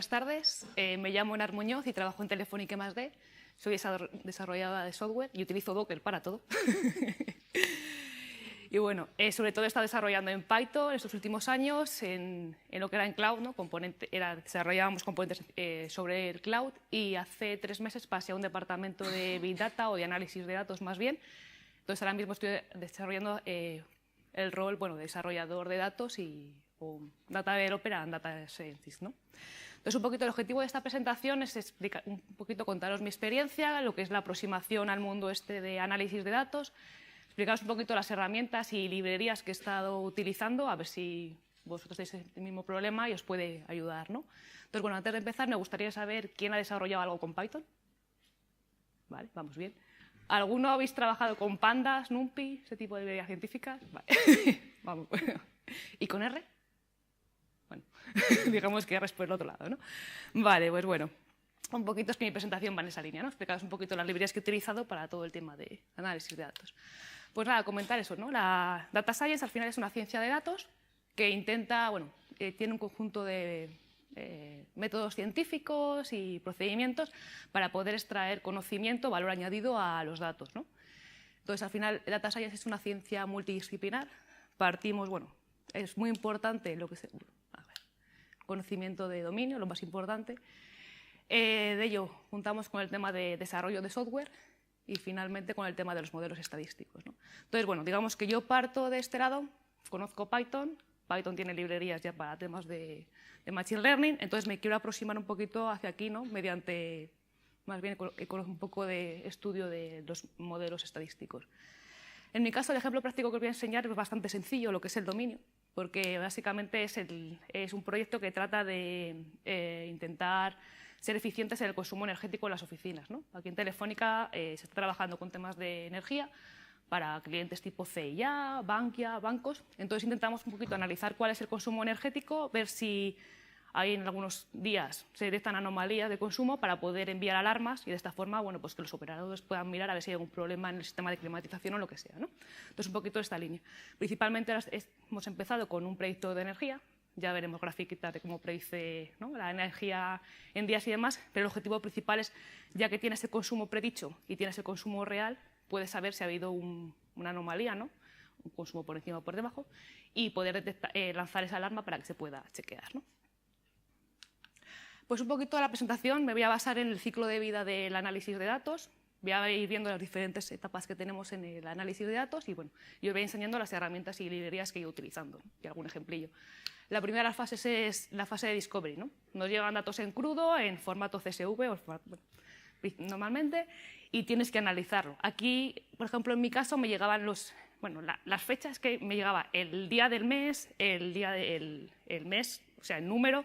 buenas tardes. Me llamo Enar Muñoz y trabajo en Telefónica I+D. Soy desarrolladora de software y utilizo Docker para todo. Y bueno, sobre todo he estado desarrollando en Python estos últimos años, en lo que era en cloud, ¿no? Desarrollábamos componentes sobre el cloud, y hace 3 meses pasé a un departamento de Big Data o de análisis de datos más bien. Entonces ahora mismo estoy desarrollando el rol de desarrollador de datos o Data Developer and Data Scientist, ¿no? Entonces, un poquito el objetivo de esta presentación es contaros mi experiencia, lo que es la aproximación al mundo de análisis de datos, explicaros un poquito las herramientas y librerías que he estado utilizando, a ver si vosotros tenéis el mismo problema y os puede ayudar, ¿no? Entonces, bueno, antes de empezar me gustaría saber quién ha desarrollado algo con Python. Vale, vamos bien. ¿Alguno habéis trabajado con Pandas, NumPy, ese tipo de librerías científicas? Vale. Vamos. ¿Y con R? Bueno, digamos que R es por el otro lado, ¿no? Vale, pues bueno, un poquito es que mi presentación va en esa línea, ¿no? Explicaros un poquito las librerías que he utilizado para todo el tema de análisis de datos. Pues nada, comentar eso, ¿no? La Data Science al final es una ciencia de datos que intenta, tiene un conjunto de métodos científicos y procedimientos para poder extraer conocimiento, valor añadido a los datos, ¿no? Entonces, al final, Data Science es una ciencia multidisciplinar. Partimos, es muy importante lo que es conocimiento de dominio, lo más importante. De ello, juntamos con el tema de desarrollo de software y finalmente con el tema de los modelos estadísticos, ¿no? Entonces, digamos que yo parto de este lado, conozco Python. Python tiene librerías ya para temas de Machine Learning, entonces me quiero aproximar un poquito hacia aquí, ¿no? Mediante, más bien, con un poco de estudio de los modelos estadísticos. En mi caso, el ejemplo práctico que os voy a enseñar es bastante sencillo, lo que es el dominio, porque básicamente es un proyecto que trata de intentar ser eficientes en el consumo energético en las oficinas, ¿no? Aquí en Telefónica se está trabajando con temas de energía para clientes tipo CIA, Bankia, bancos. Entonces intentamos un poquito analizar cuál es el consumo energético, ver si hay en algunos días se detectan anomalías de consumo para poder enviar alarmas y de esta forma que los operadores puedan mirar a ver si hay algún problema en el sistema de climatización o lo que sea, ¿no? Entonces, un poquito esta línea. Principalmente hemos empezado con un proyecto de energía. Ya veremos grafiquitas de cómo predice, ¿no?, la energía en días y demás, pero el objetivo principal es, ya que tienes el consumo predicho y tienes el consumo real, puedes saber si ha habido una anomalía, ¿no?, un consumo por encima o por debajo, y poder lanzar esa alarma para que se pueda chequear, ¿no? Pues un poquito de la presentación me voy a basar en el ciclo de vida del análisis de datos. Voy a ir viendo las diferentes etapas que tenemos en el análisis de datos y yo voy enseñando las herramientas y librerías que he ido utilizando, ¿no?, y algún ejemplillo. La primera de las fases es la fase de discovery, ¿no? Nos llegan datos en crudo, en formato CSV normalmente, y tienes que analizarlo. Aquí, por ejemplo, en mi caso me llegaban las fechas que me llegaba el día del mes, el mes, o sea, el número,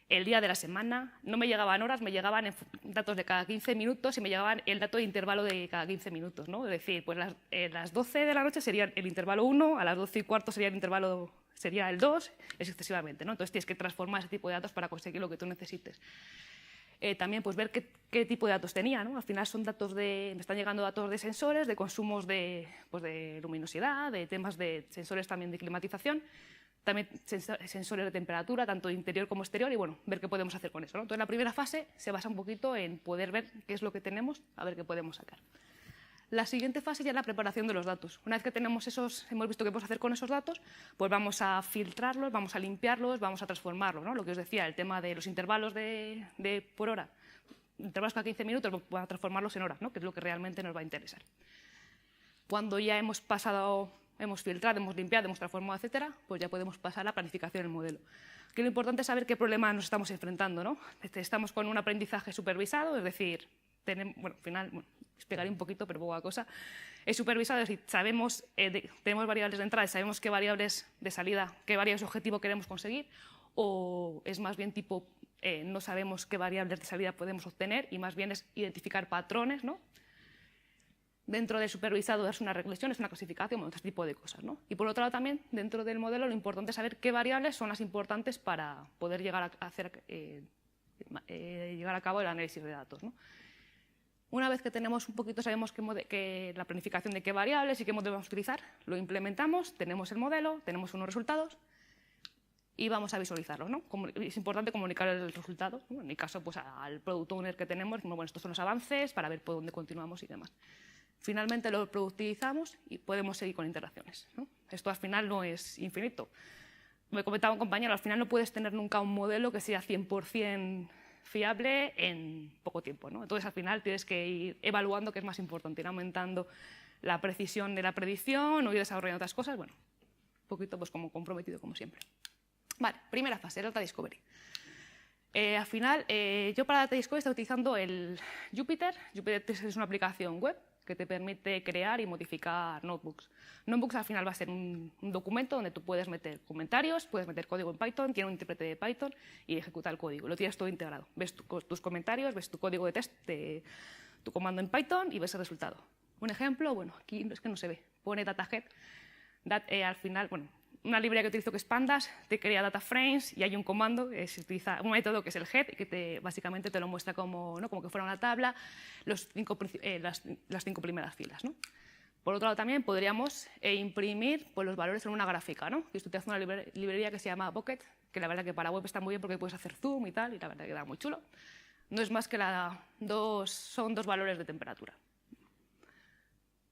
el día de la semana. No me llegaban horas, me llegaban datos de cada 15 minutos y me llegaban el dato de intervalo de cada 15 minutos, ¿no? Es decir, pues las 12 de la noche sería el intervalo 1, a las 12:15 sería el intervalo, sería el 2, y sucesivamente, ¿no? Entonces tienes que transformar ese tipo de datos para conseguir lo que tú necesites. También pues ver qué tipo de datos tenía, ¿no? Al final son me están llegando datos de sensores, de consumos de luminosidad, de temas de sensores también de climatización, también sensores de temperatura, tanto interior como exterior, y ver qué podemos hacer con eso, ¿no? Entonces, la primera fase se basa un poquito en poder ver qué es lo que tenemos, a ver qué podemos sacar. La siguiente fase ya es la preparación de los datos. Una vez que tenemos hemos visto qué podemos hacer con esos datos, pues vamos a filtrarlos, vamos a limpiarlos, vamos a transformarlos, ¿no? Lo que os decía, el tema de los intervalos por hora, intervalos cada 15 minutos, vamos a transformarlos en horas, ¿no?, que es lo que realmente nos va a interesar. Cuando ya hemos filtrado, hemos limpiado, hemos transformado, etcétera, pues ya podemos pasar a la planificación del modelo. Aquí lo importante es saber qué problema nos estamos enfrentando, ¿no? Estamos con un aprendizaje supervisado, es decir, al final, explicaré un poquito, pero poca cosa. Es supervisado, es decir, tenemos variables de entrada, sabemos qué variables de salida, qué variables de objetivo queremos conseguir, o es más bien tipo, no sabemos qué variables de salida podemos obtener y más bien es identificar patrones, ¿no? Dentro del supervisado es una regresión, es una clasificación, este tipo de cosas, ¿no? Y por otro lado también, dentro del modelo, lo importante es saber qué variables son las importantes para poder llegar a cabo el análisis de datos, ¿no? Una vez que tenemos un poquito, sabemos la planificación de qué variables y qué modelo vamos a utilizar, lo implementamos, tenemos el modelo, tenemos unos resultados y vamos a visualizarlo, ¿no? Es importante comunicar el resultado, ¿no? En mi caso, pues al product owner que tenemos, decimos, bueno, estos son los avances para ver por dónde continuamos y demás. Finalmente lo productivizamos y podemos seguir con interacciones, ¿no? Esto al final no es infinito. Me comentaba un compañero, al final no puedes tener nunca un modelo que sea 100% fiable en poco tiempo, ¿no? Entonces al final tienes que ir evaluando qué es más importante, ir aumentando la precisión de la predicción o ir desarrollando otras cosas, bueno, un poquito pues como comprometido como siempre. Vale, primera fase, Data Discovery. Al final, yo para Data Discovery estoy utilizando el Jupyter. Jupyter es una aplicación web que te permite crear y modificar notebooks. Notebooks al final va a ser un documento donde tú puedes meter comentarios, puedes meter código en Python, tiene un intérprete de Python y ejecutar el código. Lo tienes todo integrado. Ves tus comentarios, ves tu código de test, tu comando en Python y ves el resultado. Un ejemplo, bueno, aquí es que no se ve, pone datahead. Al final, bueno, una librería que utilizo que es Pandas, te crea data frames y hay un comando, se utiliza un método que es el head, que básicamente te lo muestra como, ¿no? Como que fuera una tabla, las 5 primeras filas, ¿no? Por otro lado, también podríamos imprimir pues, los valores en una gráfica, ¿no? Esto te hace una librería que se llama Bucket, que la verdad que para web está muy bien porque puedes hacer zoom y tal, y la verdad que queda muy chulo. No es más que son dos valores de temperatura.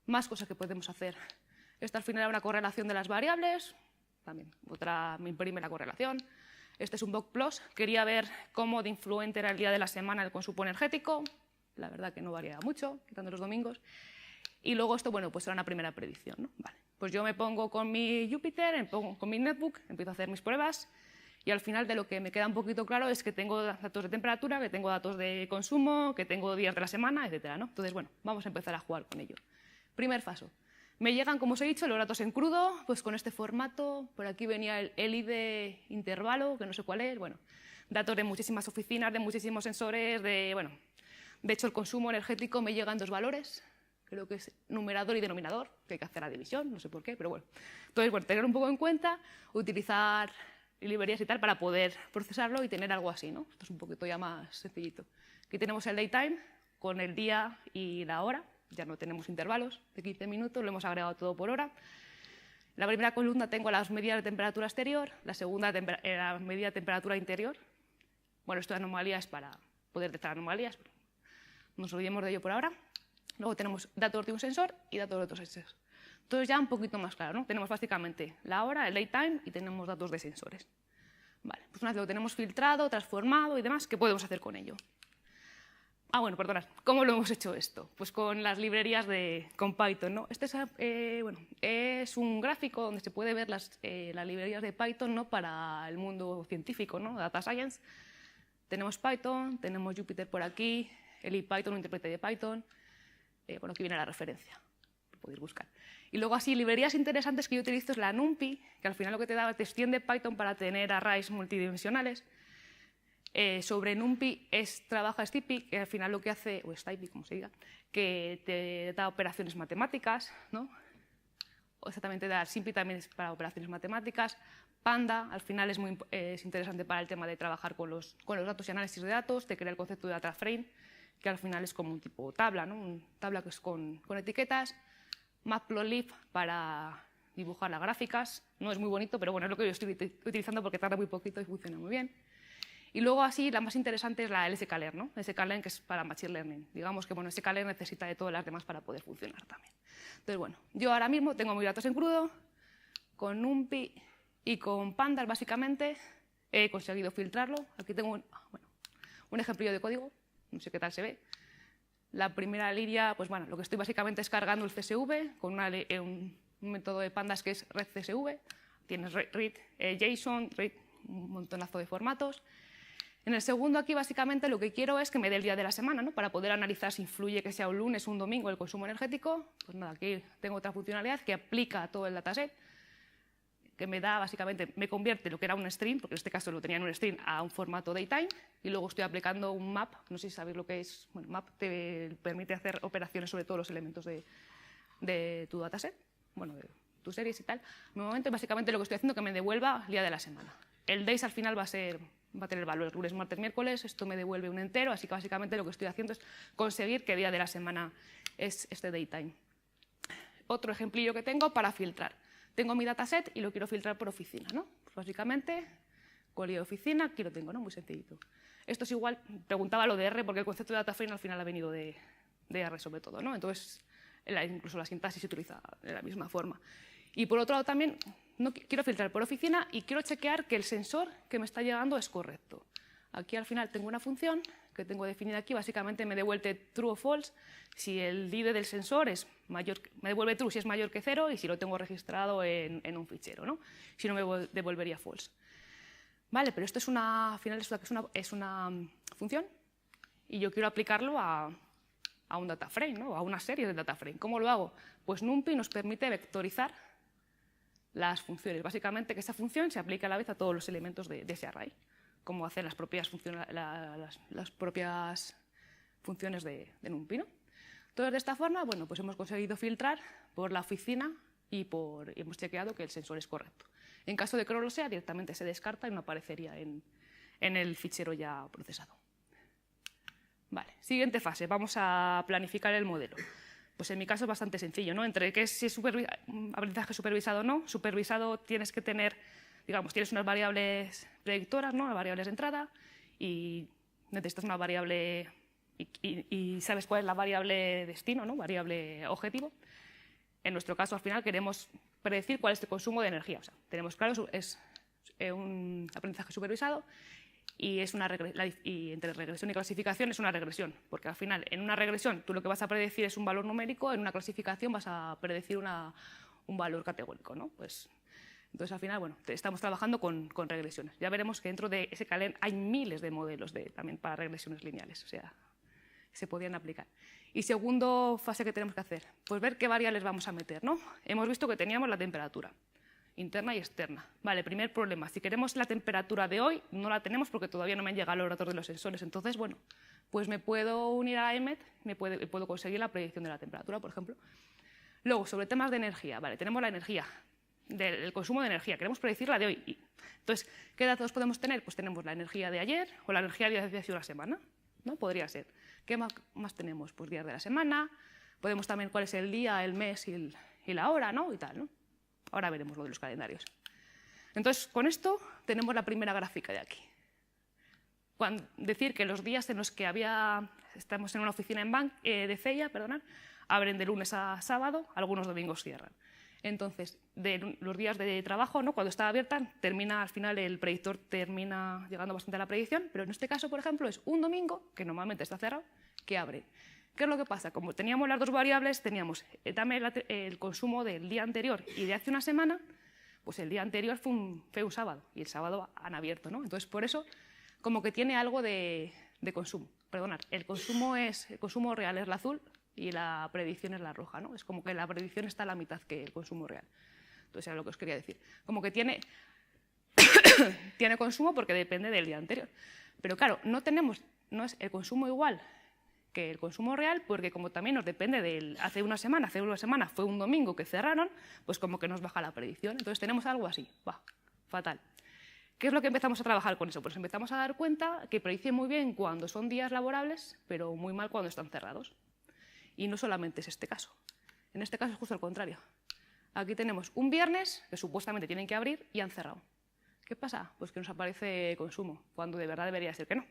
Más cosas que podemos hacer. Esta al final era una correlación de las variables, también otra me imprime la correlación. Este es un BOC+, quería ver cómo de influente era el día de la semana el consumo energético, la verdad que no variaba mucho, quitando los domingos. Y luego esto, bueno, pues era una primera predicción, ¿no? Vale, pues yo me pongo con mi Jupyter, con mi netbook, empiezo a hacer mis pruebas y al final de lo que me queda un poquito claro es que tengo datos de temperatura, que tengo datos de consumo, que tengo días de la semana, etcétera, ¿no? Entonces, bueno, vamos a empezar a jugar con ello. Primer paso. Me llegan, como os he dicho, los datos en crudo, pues con este formato. Por aquí venía el ID intervalo, que no sé cuál es. Bueno, datos de muchísimas oficinas, de muchísimos sensores, de hecho, el consumo energético me llega en dos valores. Creo que es numerador y denominador, que hay que hacer la división, no sé por qué, pero bueno. Entonces, bueno, tener un poco en cuenta, utilizar librerías y tal para poder procesarlo y tener algo así, ¿no? Esto es un poquito ya más sencillito. Aquí tenemos el daytime con el día y la hora. Ya no tenemos intervalos de 15 minutos, lo hemos agregado todo por hora. En la primera columna tengo las medidas de temperatura exterior, la segunda la medida de temperatura interior. Bueno, esto de anomalías para poder detectar anomalías, pero no nos olvidemos de ello por ahora. Luego tenemos datos de un sensor y datos de otros sensores. Entonces ya un poquito más claro, ¿no? Tenemos básicamente la hora, el daytime y tenemos datos de sensores. Vale, pues una vez lo tenemos filtrado, transformado y demás, ¿qué podemos hacer con ello? Bueno, perdonad, ¿cómo lo hemos hecho esto? Pues con las librerías con Python, ¿no? Este es un gráfico donde se puede ver las librerías de Python, ¿no? Para el mundo científico, ¿no? Data Science. Tenemos Python, tenemos Jupyter por aquí, el IPython, un intérprete de Python. Bueno, aquí viene la referencia, lo podéis buscar. Y luego así, librerías interesantes que yo utilizo es la NumPy, que al final lo que te da, te extiende Python para tener arrays multidimensionales. Sobre NumPy trabaja Stippy, que al final lo que hace, o Stippy, como se diga, que te da operaciones matemáticas, ¿no? O exactamente SIMPy también es para operaciones matemáticas. Panda, al final es interesante para el tema de trabajar con los datos y análisis de datos, te crea el concepto de data frame, que al final es como un tipo tabla, ¿no? Una tabla que es con etiquetas. Matplotlib para dibujar las gráficas, no es muy bonito, pero bueno, es lo que yo estoy utilizando porque tarda muy poquito y funciona muy bien. Y luego así, la más interesante es la sklearn, ¿no? sklearn que es para Machine Learning. Digamos que bueno, sklearn necesita de todas las demás para poder funcionar también. Entonces, bueno, yo ahora mismo tengo mis datos en crudo, con NumPy y con Pandas, básicamente, he conseguido filtrarlo. Aquí tengo un ejemplillo de código, no sé qué tal se ve. La primera línea, pues bueno, lo que estoy básicamente es cargando el CSV con un método de Pandas que es readCSV. Tienes read JSON, read un montonazo de formatos. En el segundo aquí, básicamente, lo que quiero es que me dé el día de la semana, ¿no? Para poder analizar si influye que sea un lunes o un domingo el consumo energético. Pues nada, aquí tengo otra funcionalidad que aplica a todo el dataset, que me da, básicamente, me convierte lo que era un string, porque en este caso lo tenía en un string, a un formato daytime, y luego estoy aplicando un map, no sé si sabéis lo que es, bueno, map te permite hacer operaciones sobre todos los elementos de tu dataset, bueno, de tus series y tal. En el momento, básicamente, lo que estoy haciendo es que me devuelva el día de la semana. El days al final va a tener valores lunes, martes, miércoles, esto me devuelve un entero, así que básicamente lo que estoy haciendo es conseguir qué día de la semana es este daytime. Otro ejemplillo que tengo para filtrar. Tengo mi dataset y lo quiero filtrar por oficina, ¿no? Pues básicamente Colilla de oficina, aquí lo tengo, ¿no? Muy sencillito. Esto es igual, preguntaba lo de R, porque el concepto de data frame al final ha venido de R sobre todo, ¿no? Entonces, incluso la sintaxis se utiliza de la misma forma. Y por otro lado también, quiero filtrar por oficina y quiero chequear que el sensor que me está llegando es correcto. Aquí al final tengo una función que tengo definida aquí, básicamente me devuelve true o false si el ID del sensor es mayor, me devuelve true si es mayor que 0 y si lo tengo registrado en un fichero, ¿no? Si no, me devolvería false. Vale, pero esto es al final es una función y yo quiero aplicarlo a un data frame, ¿no? A una serie de data frame. ¿Cómo lo hago? Pues NumPy nos permite vectorizar las funciones. Básicamente que esa función se aplique a la vez a todos los elementos de ese array, como hacen las propias funciones de NumPy, ¿no? Entonces, de esta forma, bueno, pues hemos conseguido filtrar por la oficina y hemos chequeado que el sensor es correcto. En caso de que no lo sea, directamente se descarta y no aparecería en el fichero ya procesado. Vale, siguiente fase, vamos a planificar el modelo. Pues en mi caso es bastante sencillo, ¿no? Entre que si es aprendizaje supervisado o no, supervisado tienes que tener, digamos, tienes unas variables predictoras, ¿no? Las variables de entrada, y necesitas una variable y sabes cuál es la variable destino, ¿no? Variable objetivo. En nuestro caso, al final, queremos predecir cuál es el consumo de energía. O sea, tenemos claro, es un aprendizaje supervisado y entre regresión y clasificación es una regresión, porque al final, en una regresión, tú lo que vas a predecir es un valor numérico, en una clasificación vas a predecir un valor categórico, ¿no? Pues, entonces, al final, bueno, estamos trabajando con regresiones. Ya veremos que dentro de ese calén hay miles de modelos también para regresiones lineales, o sea, se podían aplicar. Y segunda fase que tenemos que hacer, pues ver qué variables vamos a meter, ¿no? Hemos visto que teníamos la temperatura, interna y externa. Vale, primer problema, si queremos la temperatura de hoy, no la tenemos porque todavía no me han llegado los datos de los sensores. Entonces, bueno, pues me puedo unir a Emmet y puedo conseguir la predicción de la temperatura, por ejemplo. Luego, sobre temas de energía, vale, tenemos la energía, del consumo de energía, queremos predecir la de hoy. Entonces, ¿qué datos podemos tener? Pues tenemos la energía de ayer o la energía de hace una semana, ¿no? Podría ser. ¿Qué más tenemos? Pues días de la semana, podemos también cuál es el día, el mes y la hora, ¿no? Y tal, ¿no? Ahora veremos lo de los calendarios. Entonces, con esto tenemos la primera gráfica de aquí. Decir que los días en los que estamos en una oficina de CEIA, abren de lunes a sábado, algunos domingos cierran. Entonces, de los días de trabajo, ¿no? Cuando está abierta, al final el predictor termina llegando bastante a la predicción, pero en este caso, por ejemplo, es un domingo, que normalmente está cerrado, que abre. ¿Qué es lo que pasa? Como teníamos las dos variables, teníamos también el consumo del día anterior y de hace una semana, pues el día anterior fue un sábado y el sábado han abierto, ¿no? Entonces, por eso, como que tiene algo de consumo. Perdonad, el consumo real es la azul y la predicción es la roja, ¿no? Es como que la predicción está a la mitad que el consumo real. Entonces, era lo que os quería decir. Como que tiene consumo porque depende del día anterior. Pero claro, no es el consumo igual que el consumo real, porque como también nos depende hace una semana fue un domingo que cerraron, pues como que nos baja la predicción. Entonces tenemos algo así, fatal. ¿Qué es lo que empezamos a trabajar con eso? Pues empezamos a dar cuenta que predice muy bien cuando son días laborables, pero muy mal cuando están cerrados. Y no solamente es este caso. En este caso es justo al contrario. Aquí tenemos un viernes que supuestamente tienen que abrir y han cerrado. ¿Qué pasa? Pues que nos aparece consumo, cuando de verdad debería ser que no.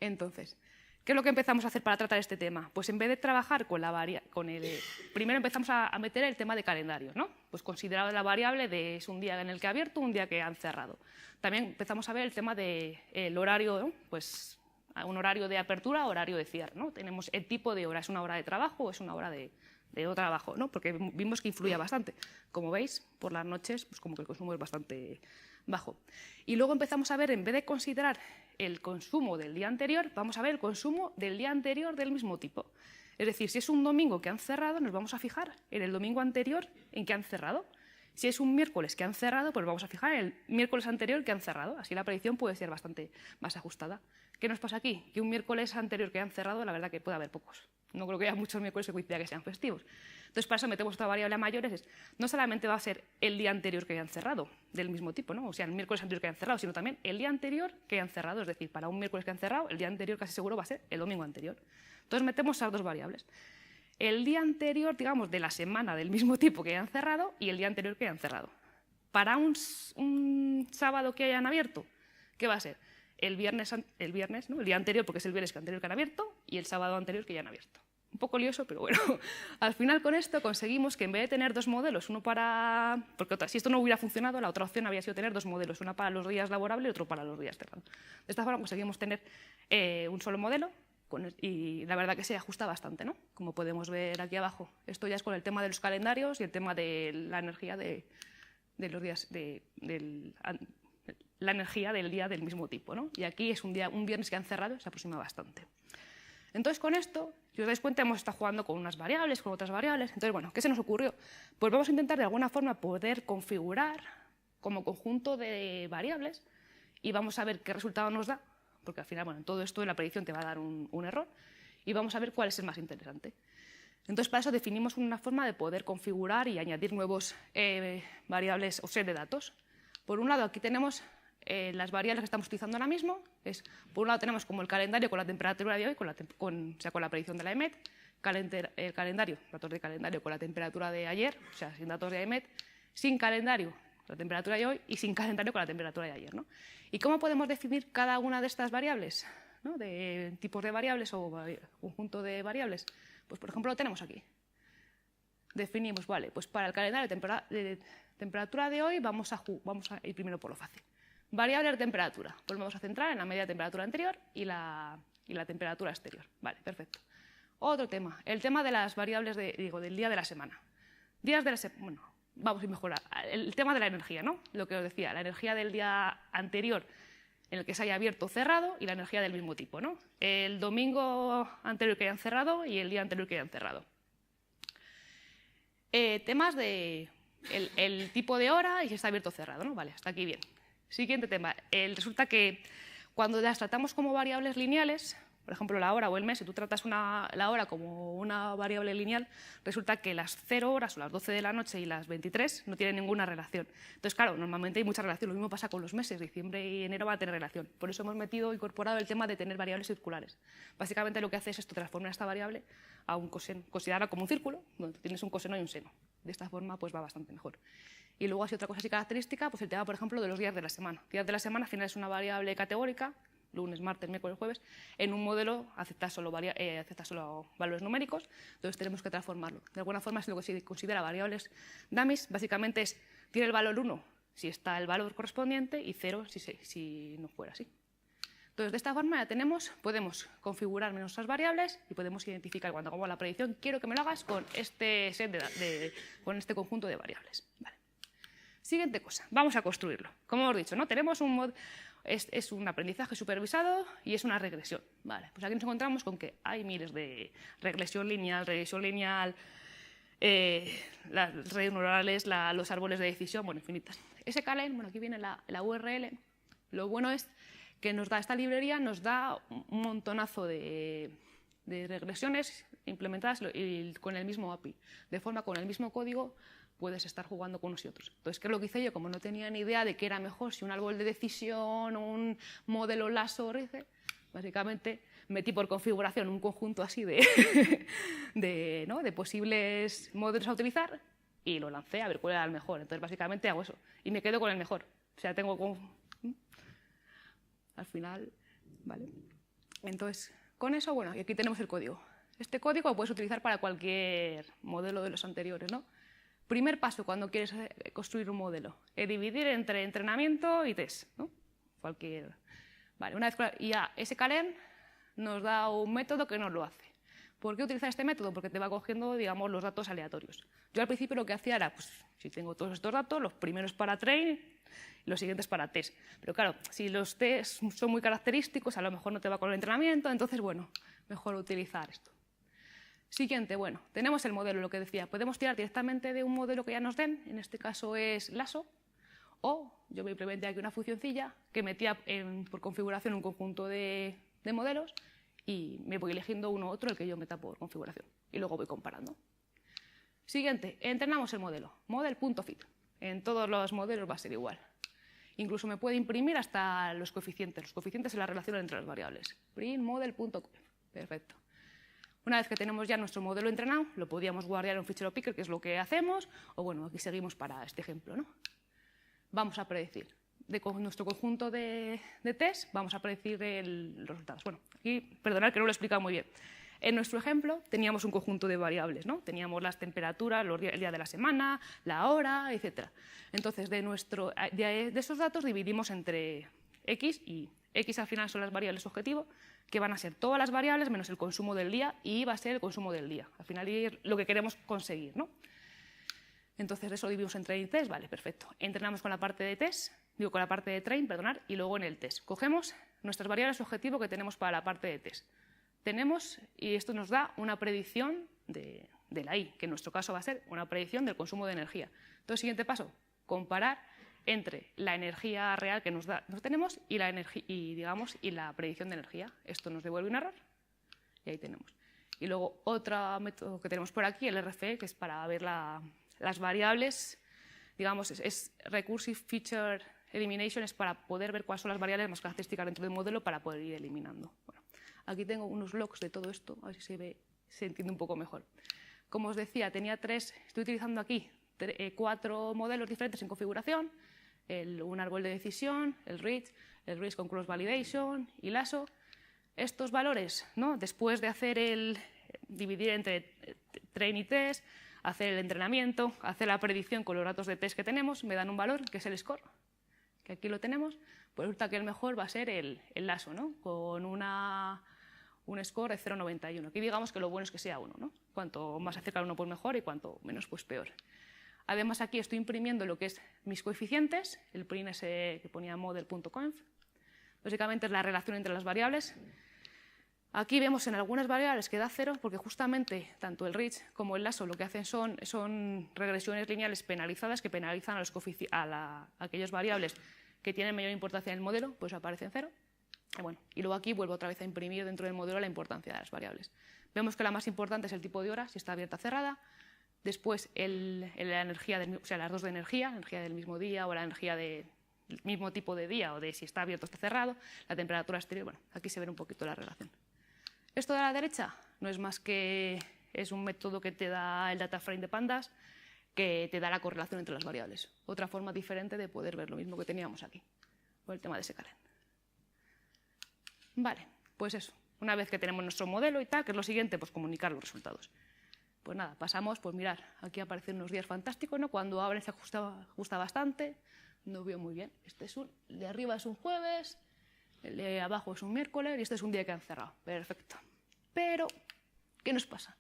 Entonces, ¿qué es lo que empezamos a hacer para tratar este tema? Pues en vez de trabajar primero empezamos a meter el tema de calendarios, ¿no? Pues considerar la variable de es un día en el que ha abierto, un día que han cerrado. También empezamos a ver el tema del horario, ¿no? Pues un horario de apertura, horario de cierre, ¿no? Tenemos el tipo de hora, ¿es una hora de trabajo o es una hora de no trabajo, ¿no? Porque vimos que influía bastante. Como veis, por las noches, pues como que el consumo es bastante bajo. Y luego empezamos a ver, en vez de considerar el consumo del día anterior, vamos a ver el consumo del día anterior del mismo tipo. Es decir, si es un domingo que han cerrado, nos vamos a fijar en el domingo anterior en que han cerrado. Si es un miércoles que han cerrado, pues vamos a fijar en el miércoles anterior que han cerrado. Así la predicción puede ser bastante más ajustada. ¿Qué nos pasa aquí? Que un miércoles anterior que han cerrado, la verdad que puede haber pocos. No creo que haya muchos miércoles que coincida que sean festivos. Entonces, para eso metemos otra variable a mayores. No solamente va a ser el día anterior que hayan cerrado, del mismo tipo, ¿no? O sea, el miércoles anterior que hayan cerrado, sino también el día anterior que hayan cerrado. Es decir, para un miércoles que han cerrado, el día anterior casi seguro va a ser el domingo anterior. Entonces, metemos esas dos variables. El día anterior, digamos, de la semana del mismo tipo que hayan cerrado y el día anterior que hayan cerrado. para un sábado que hayan abierto, ¿qué va a ser? El viernes, ¿no? El día anterior, porque es el viernes anterior que han abierto, y el sábado anterior que ya han abierto. Un poco lioso, pero bueno, al final con esto conseguimos que en vez de tener dos modelos, uno para... Porque si esto no hubiera funcionado, la otra opción había sido tener dos modelos, una para los días laborables y otro para los días cerrados. De esta forma conseguimos tener un solo modelo y la verdad que se ajusta bastante, ¿no? Como podemos ver aquí abajo. Esto ya es con el tema de los calendarios y el tema de la energía de los días, la energía del día del mismo tipo, ¿no? Y aquí es un viernes que han cerrado, se aproxima bastante. Entonces, con esto, si os dais cuenta, hemos estado jugando con unas variables, con otras variables. Entonces, bueno, ¿qué se nos ocurrió? Pues vamos a intentar de alguna forma poder configurar como conjunto de variables y vamos a ver qué resultado nos da, porque al final, bueno, todo esto en la predicción te va a dar un error y vamos a ver cuál es el más interesante. Entonces, para eso definimos una forma de poder configurar y añadir nuevos variables o set de datos. Por un lado, aquí tenemos las variables que estamos utilizando ahora mismo. Por un lado tenemos como el calendario con la temperatura de hoy, con la predicción de la EMET, el calendario, datos de calendario con la temperatura de ayer, o sea, sin datos de EMET, sin calendario con la temperatura de hoy y sin calendario con la temperatura de ayer, ¿no? ¿Y cómo podemos definir cada una de estas variables, ¿no? De tipos de variables o conjunto de variables? Pues, por ejemplo, lo tenemos aquí. Definimos, vale, pues para el calendario de temperatura de hoy vamos a ir primero por lo fácil. Variable de temperatura, pues vamos a centrar en la media de temperatura anterior y la temperatura exterior. Vale, perfecto. Otro tema, el tema de las variables del día de la semana. Días de la semana, bueno, vamos a mejorar. El tema de la energía, ¿no? Lo que os decía, la energía del día anterior en el que se haya abierto o cerrado y la energía del mismo tipo, ¿no? El domingo anterior que hayan cerrado y el día anterior que hayan cerrado. Temas de el tipo de hora y si está abierto o cerrado, ¿no? Vale, hasta aquí bien. Siguiente tema. Resulta que cuando las tratamos como variables lineales, por ejemplo la hora o el mes, si tú tratas la hora como una variable lineal, resulta que las 0 horas o las 12 de la noche y las 23 no tienen ninguna relación. Entonces, claro, normalmente hay mucha relación. Lo mismo pasa con los meses. Diciembre y enero van a tener relación. Por eso hemos incorporado el tema de tener variables circulares. Básicamente lo que hace es esto, transformar esta variable a un coseno, considerarla como un círculo, donde tienes un coseno y un seno. De esta forma pues va bastante mejor. Y luego así otra cosa así característica, pues el tema, por ejemplo, de los días de la semana. Días de la semana al final es una variable categórica, lunes, martes, miércoles, jueves. En un modelo acepta solo valores numéricos, entonces tenemos que transformarlo. De alguna forma es lo que se considera variables dummies, básicamente tiene el valor 1 si está el valor correspondiente y 0 si no fuera así. Entonces, de esta forma ya podemos configurar nuestras variables y podemos identificar cuando hagamos la predicción, quiero que me lo hagas con este con este conjunto de variables. Vale. Siguiente cosa, vamos a construirlo. Como hemos dicho, ¿no? Tenemos es un aprendizaje supervisado y es una regresión. Vale, pues aquí nos encontramos con que hay miles de regresión lineal, las redes neurales, los árboles de decisión, bueno, infinitas. sklearn, bueno, aquí viene la URL. Lo bueno es que esta librería nos da un montonazo de regresiones implementadas con el mismo API. De forma, con el mismo código, puedes estar jugando con unos y otros. Entonces, ¿qué es lo que hice yo? Como no tenía ni idea de qué era mejor, si un árbol de decisión o un modelo lasso o RICE, básicamente metí por configuración un conjunto así de posibles modelos a utilizar y lo lancé a ver cuál era el mejor. Entonces, básicamente hago eso y me quedo con el mejor. O sea, tengo al final, ¿vale? Entonces, con eso, bueno, y aquí tenemos el código. Este código lo puedes utilizar para cualquier modelo de los anteriores, ¿no? Primer paso cuando quieres construir un modelo, dividir entre entrenamiento y test, ¿no? Vale, una vez y ya sklearn nos da un método que nos lo hace. ¿Por qué utilizar este método? Porque te va cogiendo, digamos, los datos aleatorios. Yo al principio lo que hacía era, pues, si tengo todos estos datos, los primeros para train y los siguientes para test. Pero claro, si los test son muy característicos, a lo mejor no te va con el entrenamiento, entonces, bueno, mejor utilizar esto. Siguiente, bueno, tenemos el modelo, lo que decía. Podemos tirar directamente de un modelo que ya nos den, en este caso es lasso, o yo me implementé aquí una funcioncilla que metía por configuración un conjunto de modelos y me voy eligiendo uno u otro el que yo meta por configuración y luego voy comparando. Siguiente, entrenamos el modelo, model.fit. En todos los modelos va a ser igual. Incluso me puede imprimir hasta los coeficientes. Los coeficientes es la relación entre las variables. Print model.conf. Perfecto. Una vez que tenemos ya nuestro modelo entrenado, lo podríamos guardar en un fichero picker, que es lo que hacemos, o bueno, aquí seguimos para este ejemplo, ¿no? vamos a predecir. Con nuestro conjunto de test vamos a predecir los resultados. Bueno, aquí, perdonad que no lo he explicado muy bien. En nuestro ejemplo teníamos un conjunto de variables, ¿no? Teníamos las temperaturas, el día de la semana, la hora, etc. Entonces, de esos datos dividimos entre x, y x al final son las variables objetivo, que van a ser todas las variables menos el consumo del día, y va a ser el consumo del día. Al final es lo que queremos conseguir, ¿no? Entonces, eso lo dividimos en train y test, vale, perfecto. Entrenamos con la parte de test, con la parte de train, perdonad, y luego en el test. Cogemos nuestras variables objetivo que tenemos para la parte de test. Tenemos, y esto nos da una predicción de la I, que en nuestro caso va a ser una predicción del consumo de energía. Entonces, siguiente paso, comparar entre la energía real que nos tenemos y la predicción de energía. Esto nos devuelve un error y ahí tenemos. Y luego otro método que tenemos por aquí, el RFE, que es para ver las variables, digamos, es Recursive Feature Elimination, es para poder ver cuáles son las variables más características dentro del modelo para poder ir eliminando. Bueno, aquí tengo unos logs de todo esto, a ver si se entiende un poco mejor. Como os decía, estoy utilizando aquí 4 modelos diferentes en configuración, un árbol de decisión, el RISC con Cross Validation y LASSO. Estos valores, ¿no? Después de hacer dividir entre train y test, hacer el entrenamiento, hacer la predicción con los datos de test que tenemos, me dan un valor que es el score, que aquí lo tenemos. Pues resulta que el mejor va a ser el LASSO, ¿no? Con un score de 0,91. Aquí digamos que lo bueno es que sea 1, ¿no? Cuanto más acerca al 1 pues mejor y cuanto menos pues peor. Además aquí estoy imprimiendo lo que es mis coeficientes, el print ese que ponía model.conf. Básicamente es la relación entre las variables. Aquí vemos en algunas variables que da 0 porque justamente tanto el RISC como el LASSO lo que hacen son regresiones lineales penalizadas que penalizan a aquellas variables que tienen mayor importancia en el modelo, pues aparecen 0. Y luego aquí vuelvo otra vez a imprimir dentro del modelo la importancia de las variables. Vemos que la más importante es el tipo de hora, si está abierta o cerrada. Después la energía, las dos de energía, la energía del mismo día o la energía del mismo tipo de día o de si está abierto o está cerrado, la temperatura exterior. Bueno, aquí se ve un poquito la relación. Esto de la derecha no es más que es un método que te da el data frame de pandas, que te da la correlación entre las variables. Otra forma diferente de poder ver lo mismo que teníamos aquí, por el tema de Sekalen. Vale, pues eso. Una vez que tenemos nuestro modelo y tal, que es lo siguiente, pues comunicar los resultados. Pues nada, pasamos, pues mirar, aquí aparecen unos días fantásticos, ¿no? Cuando abre se ajusta bastante, no veo muy bien. El de arriba es un jueves, el de abajo es un miércoles y este es un día que han cerrado. Perfecto. Pero, ¿qué nos pasa?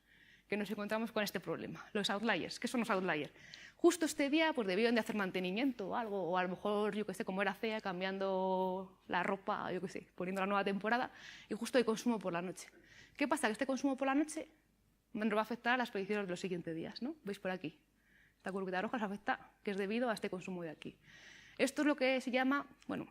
Que nos encontramos con este problema, los outliers. ¿Qué son los outliers? Justo este día pues debieron de hacer mantenimiento o algo, o a lo mejor, yo qué sé, como era CEA, cambiando la ropa, yo qué sé, poniendo la nueva temporada, y justo hay consumo por la noche. ¿Qué pasa? Que este consumo por la noche nos va a afectar a las predicciones de los siguientes días, ¿no? ¿Veis por aquí? Esta curvita roja se afecta, que es debido a este consumo de aquí. Esto es lo que se llama, bueno,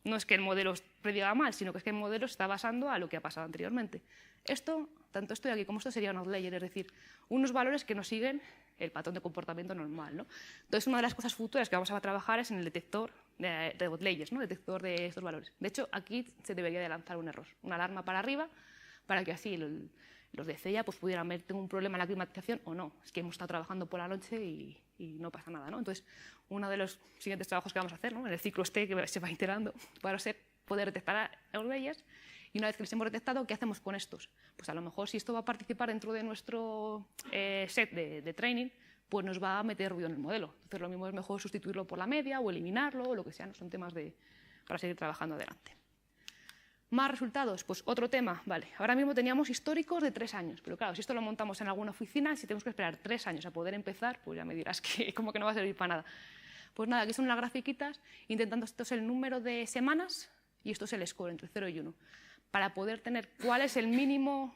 no es que el modelo prediga mal, sino que es que el modelo se está basando a lo que ha pasado anteriormente. Esto, tanto esto de aquí como esto sería un outlier, es decir, unos valores que no siguen el patrón de comportamiento normal, ¿no? Entonces, una de las cosas futuras que vamos a trabajar es en el detector de outliers, ¿no? Detector de estos valores. De hecho, aquí se debería de lanzar un error, una alarma para arriba, para que así los de CEA pues, pudieran ver, ¿tengo un problema en la climatización o no? Es que hemos estado trabajando por la noche y no pasa nada, ¿no? Entonces, uno de los siguientes trabajos que vamos a hacer, ¿no? En el ciclo que se va iterando, para poder detectar outliers. Y una vez que los hemos detectado, ¿qué hacemos con estos? Pues a lo mejor si esto va a participar dentro de nuestro set de training, pues nos va a meter ruido en el modelo. Entonces lo mismo es mejor sustituirlo por la media o eliminarlo o lo que sea, ¿no? Son temas para seguir trabajando adelante. Más resultados, pues otro tema, vale, ahora mismo teníamos históricos de 3 años, pero claro, si esto lo montamos en alguna oficina, si tenemos que esperar 3 años a poder empezar, pues ya me dirás que como que no va a servir para nada. Pues nada, aquí son las grafiquitas, intentando, esto es el número de semanas y esto es el score entre 0 y 1, para poder tener cuál es el mínimo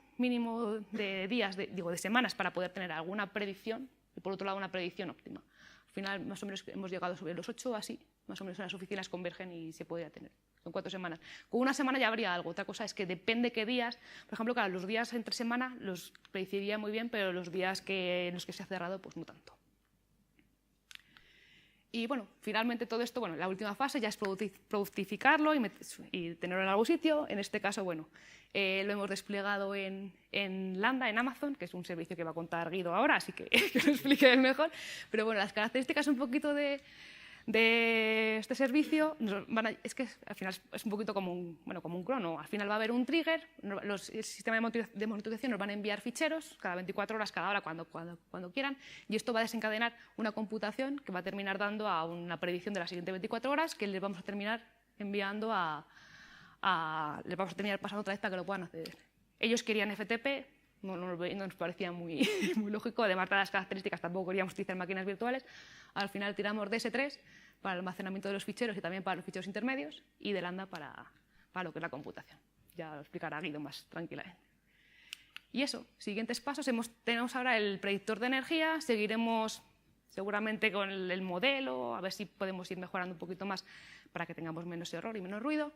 de días, de semanas, para poder tener alguna predicción y por otro lado una predicción óptima. Al final, más o menos hemos llegado sobre los 8 así, más o menos en las oficinas convergen y se podría tener. Son 4 semanas. Con una semana ya habría algo. Otra cosa es que depende qué días. Por ejemplo, claro, los días entre semana los predeciría muy bien, pero los días en los que se ha cerrado, pues no tanto. Y bueno, finalmente todo esto, bueno, la última fase ya es productificarlo y tenerlo en algún sitio. En este caso, bueno, lo hemos desplegado en Lambda, en Amazon, que es un servicio que va a contar Guido ahora, así que lo explique él mejor. Pero bueno, las características un poquito de de este servicio, es que al final es un poquito como un crono. Al final va a haber un trigger, el sistema de monitorización nos van a enviar ficheros cada 24 horas, cada hora, cuando quieran, y esto va a desencadenar una computación que va a terminar dando a una predicción de las siguientes 24 horas que les vamos a terminar enviando les vamos a terminar pasando otra vez para que lo puedan acceder. Ellos querían FTP, no nos parecía muy lógico, además de las características tampoco queríamos utilizar máquinas virtuales. Al final tiramos de S3 para el almacenamiento de los ficheros y también para los ficheros intermedios, y de Lambda para lo que es la computación. Ya lo explicará Guido más tranquilamente. Y eso, siguientes pasos, tenemos ahora el predictor de energía, seguiremos seguramente con el modelo, a ver si podemos ir mejorando un poquito más para que tengamos menos error y menos ruido.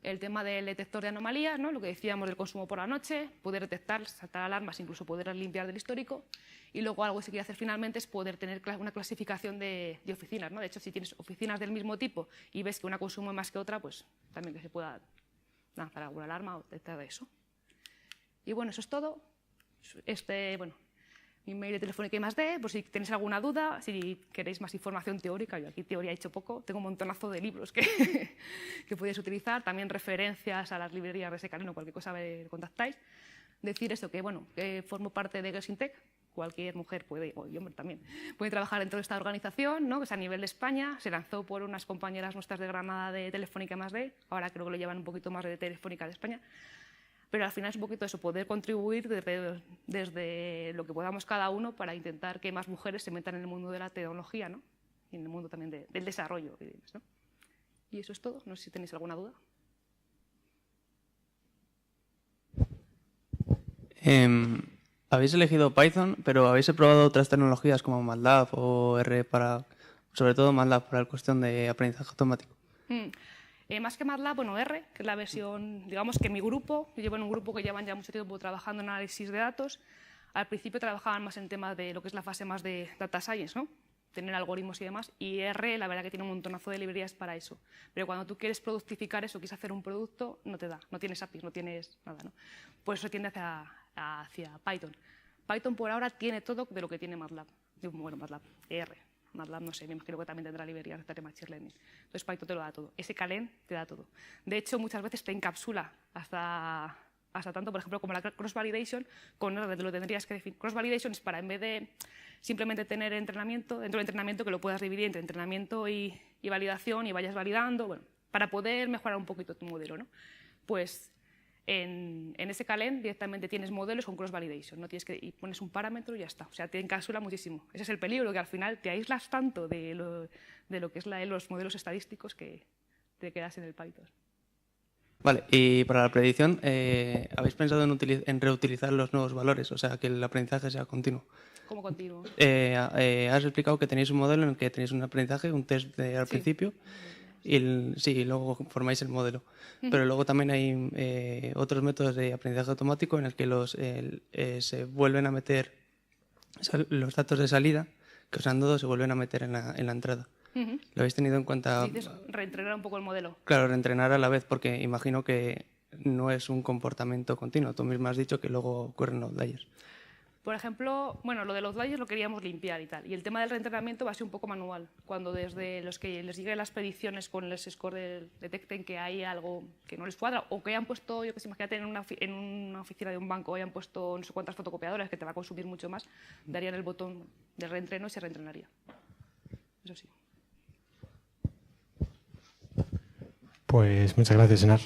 El tema del detector de anomalías, ¿no? Lo que decíamos del consumo por la noche, poder detectar, saltar alarmas, incluso poder limpiar del histórico. Y luego algo que se quiere hacer finalmente es poder tener una clasificación de oficinas, ¿no? De hecho, si tienes oficinas del mismo tipo y ves que una consume más que otra, pues también que se pueda lanzar alguna alarma o detectar de eso. Y bueno, eso es todo. Mi mail de Telefónica I+D, por si tenéis alguna duda, si queréis más información teórica, yo aquí teoría he hecho poco, tengo un montonazo de libros que podéis utilizar, también referencias a las librerías de SKLearn o cualquier cosa me contactáis. Decir esto, que formo parte de Girls in Tech, cualquier mujer puede, y hombre también, puede trabajar dentro de esta organización, ¿no? Que es a nivel de España, se lanzó por unas compañeras nuestras de Granada de Telefónica I+D, ahora creo que lo llevan un poquito más de Telefónica de España. Pero al final es un poquito eso, poder contribuir desde lo que podamos cada uno para intentar que más mujeres se metan en el mundo de la tecnología, ¿no? Y en el mundo también del desarrollo y demás, ¿no? Y eso es todo. No sé si tenéis alguna duda. Habéis elegido Python, pero ¿habéis probado otras tecnologías como MATLAB o R sobre todo MATLAB para la cuestión de aprendizaje automático? Más que MATLAB, R, que es la versión, digamos que mi grupo, yo llevo en un grupo que llevan ya mucho tiempo trabajando en análisis de datos. Al principio trabajaban más en temas de lo que es la fase más de data science, ¿no? Tener algoritmos y demás, y R, la verdad que tiene un montonazo de librerías para eso. Pero cuando tú quieres productificar eso, quieres hacer un producto, no te da, no tienes APIs, no tienes nada, ¿no? Pues eso tiende hacia Python. Python por ahora tiene todo de lo que tiene MATLAB, MATLAB, R. MATLAB, no sé, me imagino que también tendrá librerías de Machine Learning. Entonces Python te lo da todo. sklearn te da todo. De hecho, muchas veces te encapsula hasta tanto, por ejemplo, como la cross-validation, con R lo tendrías que definir. Cross-validation es para, en vez de simplemente tener entrenamiento, dentro del entrenamiento que lo puedas dividir entre entrenamiento y validación y vayas validando, para poder mejorar un poquito tu modelo, ¿no? Pues en sklearn directamente tienes modelos con cross-validation, y pones un parámetro y ya está. O sea, te encapsula muchísimo. Ese es el peligro, que al final te aíslas tanto de lo que es los modelos estadísticos que te quedas en el Python. Vale, y para la predicción, ¿habéis pensado en reutilizar los nuevos valores? O sea, que el aprendizaje sea continuo. ¿Cómo continuo? Has explicado que tenéis un modelo en el que tenéis un aprendizaje, un test al principio, y luego formáis el modelo. Pero luego también hay otros métodos de aprendizaje automático en el que se vuelven a meter los datos de salida que os han dado, se vuelven a meter en la entrada. ¿Lo habéis tenido en cuenta? Dices reentrenar un poco el modelo. Claro, reentrenar a la vez, porque imagino que no es un comportamiento continuo. Tú mismo has dicho que luego ocurren outliers. Por ejemplo, lo de los outliers lo queríamos limpiar y tal. Y el tema del reentrenamiento va a ser un poco manual. Cuando desde los que les lleguen las predicciones con el score detecten que hay algo que no les cuadra, o que hayan puesto, yo que sé, imagínate en una oficina de un banco, hayan puesto no sé cuántas fotocopiadoras que te va a consumir mucho más, darían el botón de reentreno y se reentrenaría. Eso sí. Pues muchas gracias, Enar.